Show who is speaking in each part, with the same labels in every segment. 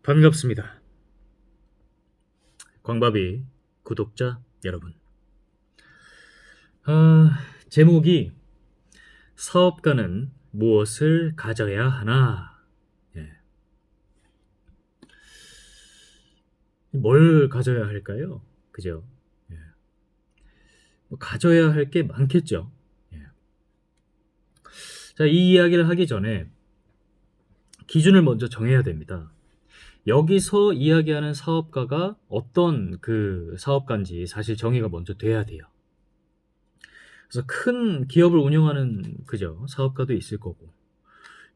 Speaker 1: 반갑습니다. 광밥이 구독자 여러분. 제목이 사업가는 무엇을 가져야 하나? 예. 뭘 가져야 할까요? 그죠? 예. 뭐 가져야 할 게 많겠죠. 예. 자, 이 이야기를 하기 전에 기준을 먼저 정해야 됩니다. 여기서 이야기하는 사업가가 어떤 그 사업가인지 사실 정의가 먼저 돼야 돼요. 그래서 큰 기업을 운영하는 그죠 사업가도 있을 거고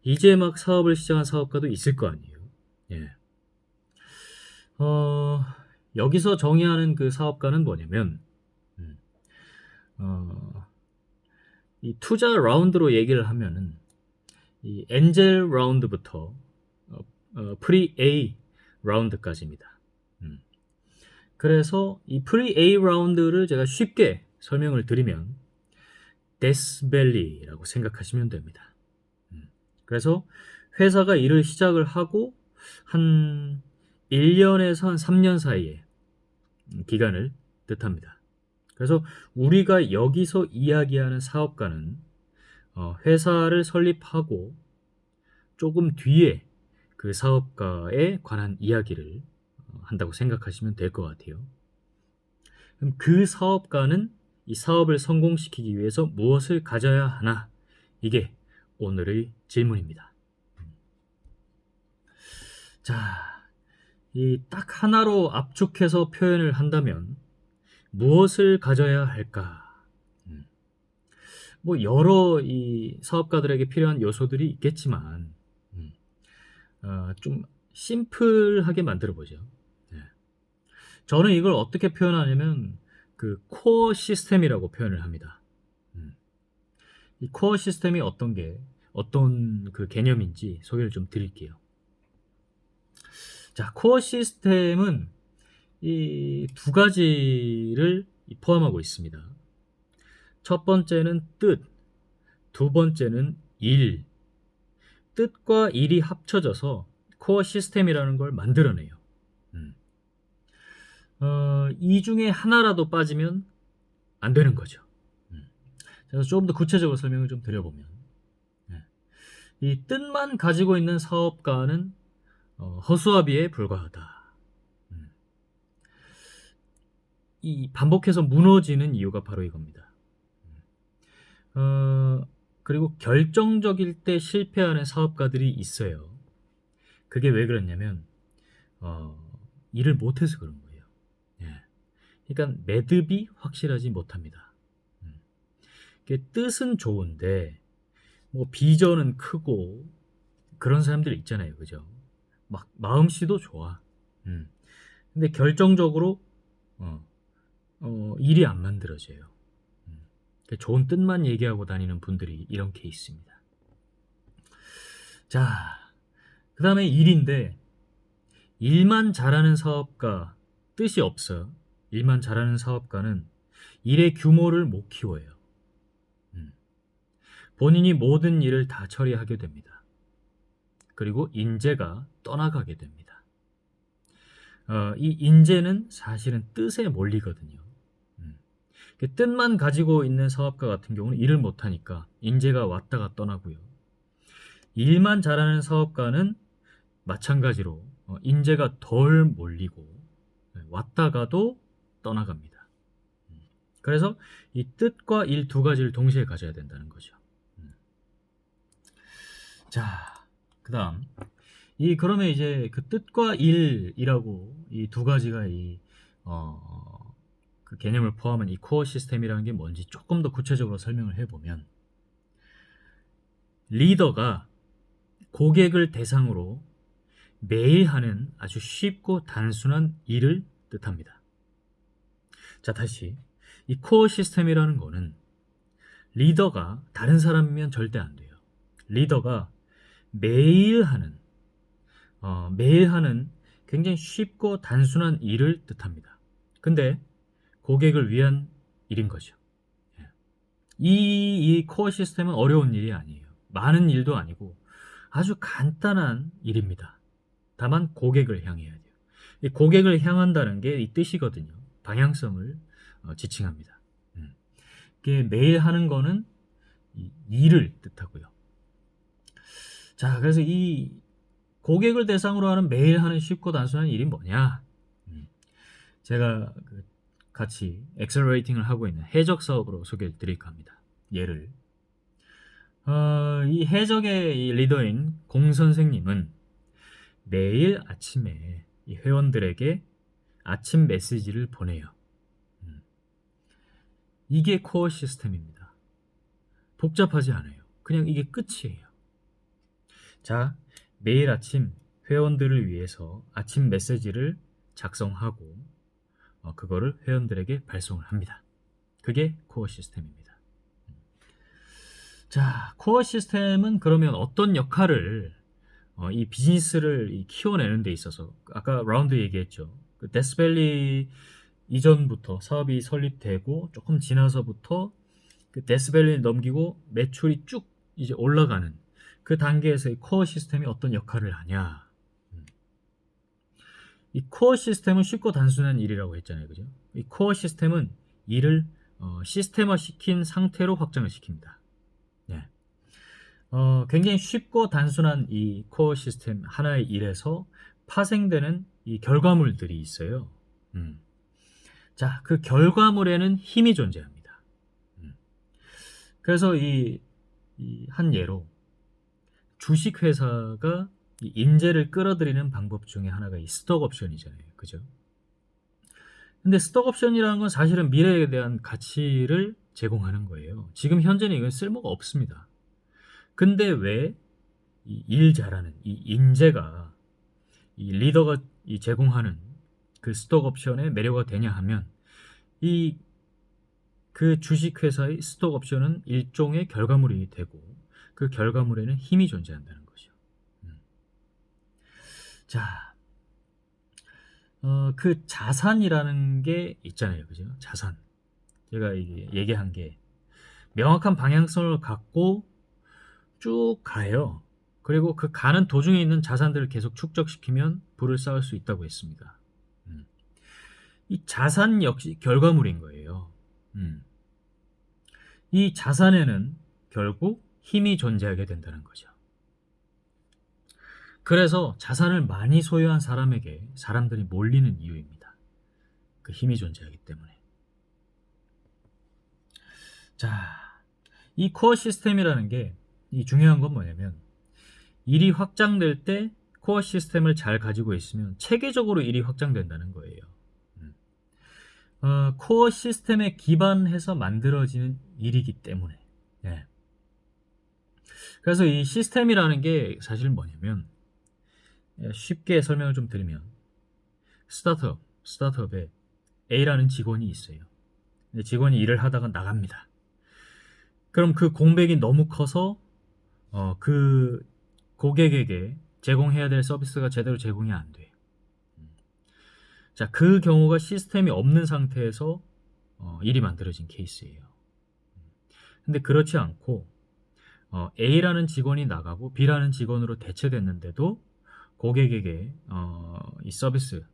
Speaker 1: 이제 막 사업을 시작한 사업가도 있을 거 아니에요. 예. 어, 여기서 정의하는 그 사업가는 뭐냐면 음, 어, 이 투자 라운드로 얘기를 하면은 이 엔젤 라운드부터 프리 A 라운드까지입니다. 음, 그래서 이 프리 A 라운드를 제가 쉽게 설명을 드리면 데스밸리라고 생각하시면 됩니다. 그래서 회사가 일을 시작을 하고 한 1년에서 한 3년 사이의 기간을 뜻합니다. 그래서 우리가 여기서 이야기하는 사업가는 회사를 설립하고 조금 뒤에 그 사업가에 관한 이야기를 한다고 생각하시면 될 것 같아요. 그럼 그 사업가는 이 사업을 성공시키기 위해서 무엇을 가져야 하나? 이게 오늘의 질문입니다. 자, 이 딱 하나로 압축해서 표현을 한다면 무엇을 가져야 할까? 음, 뭐 여러 이 사업가들에게 필요한 요소들이 있겠지만 음, 좀 심플하게 만들어 보죠. 네. 저는 이걸 어떻게 표현하냐면 그 코어 시스템이라고 표현을 합니다. 음, 이 코어 시스템이 어떤 그 개념인지 소개를 좀 드릴게요. 자, 코어 시스템은 이 두 가지를 포함하고 있습니다. 첫 번째는 뜻, 두 번째는 일. 뜻과 일이 합쳐져서 코어 시스템이라는 걸 만들어내요. 음. 이 중에 하나라도 빠지면 안 되는 거죠. 음. 그래서 좀 더 구체적으로 설명을 좀 드려보면, 예. 이 뜻만 가지고 있는 사업가는 허수아비에 불과하다. 음. 이 반복해서 무너지는 이유가 바로 이겁니다. 어, 그리고 결정적일 때 실패하는 사업가들이 있어요. 그게 왜 그랬냐면 어, 일을 못해서 그런 거예요. 예. 그러니까 매듭이 확실하지 못합니다. 음. 뜻은 좋은데 뭐 비전은 크고 그런 사람들 있잖아요, 그죠? 막 마음씨도 좋아. 음. 근데 결정적으로 어, 일이 안 만들어져요. 음. 좋은 뜻만 얘기하고 다니는 분들이 이런 케이스입니다. 자, 그 다음에 일인데 일만 잘하는 사업가 뜻이 없어. 일만 잘하는 사업가는 일의 규모를 못 키워요. 음. 본인이 모든 일을 다 처리하게 됩니다. 그리고 인재가 떠나가게 됩니다. 이 인재는 사실은 뜻에 몰리거든요. 음. 뜻만 가지고 있는 사업가 같은 경우는 일을 못하니까 인재가 왔다가 떠나고요. 일만 잘하는 사업가는 마찬가지로 인재가 덜 몰리고 왔다가도 떠나갑니다. 그래서 이 뜻과 일 두 가지를 동시에 가져야 된다는 거죠. 음. 자, 그다음 그러면 이제 그 뜻과 일이라고 이 두 가지가 그 개념을 포함한 이 코어 시스템이라는 게 뭔지 조금 더 구체적으로 설명을 해보면 리더가 고객을 대상으로 매일 하는 아주 쉽고 단순한 일을 뜻합니다. 자, 다시 이 코어 시스템이라는 거는 리더가 다른 사람이면 절대 안 돼요. 리더가 매일 하는 매일 하는 굉장히 쉽고 단순한 일을 뜻합니다. 근데 고객을 위한 일인 거죠. 예. 이 코어 시스템은 어려운 일이 아니에요. 많은 일도 아니고 아주 간단한 일입니다. 다만 고객을 향해야 돼요. 이 고객을 향한다는 게 이 뜻이거든요. 방향성을 지칭합니다. 이게 매일 하는 거는 이 일을 뜻하고요. 자, 그래서 이 고객을 대상으로 하는 매일 하는 쉽고 단순한 일이 뭐냐? 제가 같이 엑셀러레이팅을 하고 있는 해적 사업으로 소개를 드릴까 합니다. 예를 이 해적의 이 리더인 공 선생님은 매일 아침에 이 회원들에게 아침 메시지를 보내요. 이게 코어 시스템입니다. 복잡하지 않아요. 그냥 이게 끝이에요. 자, 매일 아침 회원들을 위해서 아침 메시지를 작성하고 그거를 회원들에게 발송을 합니다. 그게 코어 시스템입니다. 자, 코어 시스템은 그러면 어떤 역할을 이 비즈니스를 키워내는 데 있어서 아까 라운드 얘기했죠. 그 데스밸리 이전부터 사업이 설립되고 조금 지나서부터 그 데스밸리를 넘기고 매출이 쭉 이제 올라가는 그 단계에서의 코어 시스템이 어떤 역할을 하냐. 이 코어 시스템은 쉽고 단순한 일이라고 했잖아요. 그죠? 이 코어 시스템은 일을 시스템화 시킨 상태로 확장을 시킵니다. 네. 굉장히 쉽고 단순한 이 코어 시스템 하나의 일에서 파생되는 이 결과물들이 있어요. 자, 그 결과물에는 힘이 존재합니다. 그래서 이 한 예로 주식회사가 이 인재를 끌어들이는 방법 중에 하나가 이 스톡 옵션이잖아요. 그죠? 근데 스톡 옵션이라는 건 사실은 미래에 대한 가치를 제공하는 거예요. 지금 현재는 이건 쓸모가 없습니다. 근데 왜 이 일 잘하는 이 인재가 이 리더가 이 제공하는 그 스톡 옵션에 매료가 되냐 하면 이 그 주식회사의 스톡 옵션은 일종의 결과물이 되고 그 결과물에는 힘이 존재한다는 거죠. 자, 그 자산이라는 게 있잖아요. 그죠? 자산. 제가 얘기한 게 명확한 방향성을 갖고 쭉 가요. 그리고 그 가는 도중에 있는 자산들을 계속 축적시키면 부를 쌓을 수 있다고 했습니다. 이 자산 역시 결과물인 거예요. 이 자산에는 결국 힘이 존재하게 된다는 거죠. 그래서 자산을 많이 소유한 사람에게 사람들이 몰리는 이유입니다. 그 힘이 존재하기 때문에. 자, 이 코어 시스템이라는 게 이 중요한 건 뭐냐면 일이 확장될 때 코어 시스템을 잘 가지고 있으면 체계적으로 일이 확장된다는 거예요. 코어 시스템에 기반해서 만들어지는 일이기 때문에. 네. 그래서 이 시스템이라는 게 사실 뭐냐면 쉽게 설명을 좀 드리면 스타트업에 A라는 직원이 있어요. 직원이 일을 하다가 나갑니다. 그럼 그 공백이 너무 커서 그 고객에게 제공해야 될 서비스가 제대로 제공이 안 돼요. 자, 그 경우가 시스템이 없는 상태에서 일이 만들어진 케이스예요. 근데 그렇지 않고 A라는 직원이 나가고 B라는 직원으로 대체됐는데도 고객에게 이 서비스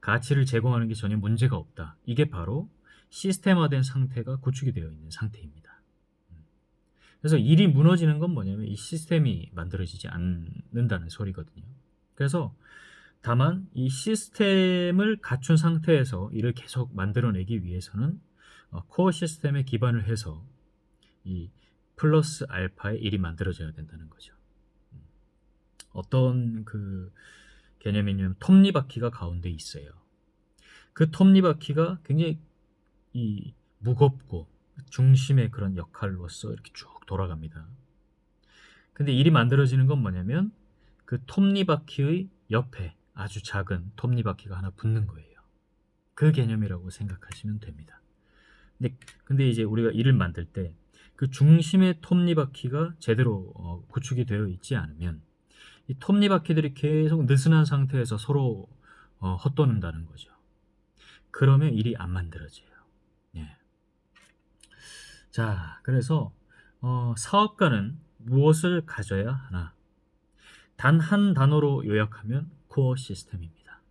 Speaker 1: 가치를 제공하는 게 전혀 문제가 없다. 이게 바로 시스템화된 상태가 구축이 되어 있는 상태입니다. 그래서 일이 무너지는 건 뭐냐면 이 시스템이 만들어지지 않는다는 소리거든요. 그래서 다만 이 시스템을 갖춘 상태에서 일을 계속 만들어내기 위해서는 코어 시스템에 기반을 해서 이 플러스 알파의 일이 만들어져야 된다는 거죠. 어떤 그 개념이냐면 톱니바퀴가 가운데 있어요. 그 톱니바퀴가 굉장히 이 무겁고 중심의 그런 역할로서 이렇게 쭉 돌아갑니다. 근데 일이 만들어지는 건 뭐냐면 그 톱니바퀴의 옆에 아주 작은 톱니바퀴가 하나 붙는 거예요. 그 개념이라고 생각하시면 됩니다. 근데 이제 우리가 일을 만들 때 그 중심의 톱니바퀴가 제대로 구축이 되어 있지 않으면 이 톱니바퀴들이 계속 느슨한 상태에서 서로 헛도는다는 거죠. 그러면 일이 안 만들어져요. 예. 자, 그래서 사업가는 무엇을 가져야 하나? 단 한 단어로 요약하면 코어 시스템입니다.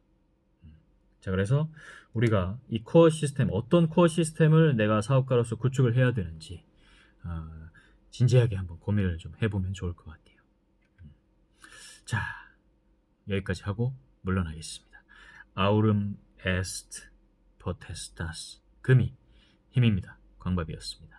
Speaker 1: 자, 그래서 우리가 이 코어 시스템, 어떤 코어 시스템을 내가 사업가로서 구축을 해야 되는지 진지하게 한번 고민을 좀 해보면 좋을 것 같아요. 자, 여기까지 하고 물러나겠습니다. 아우름 에스트 포테스타스, 금이 힘입니다. 광밥이었습니다.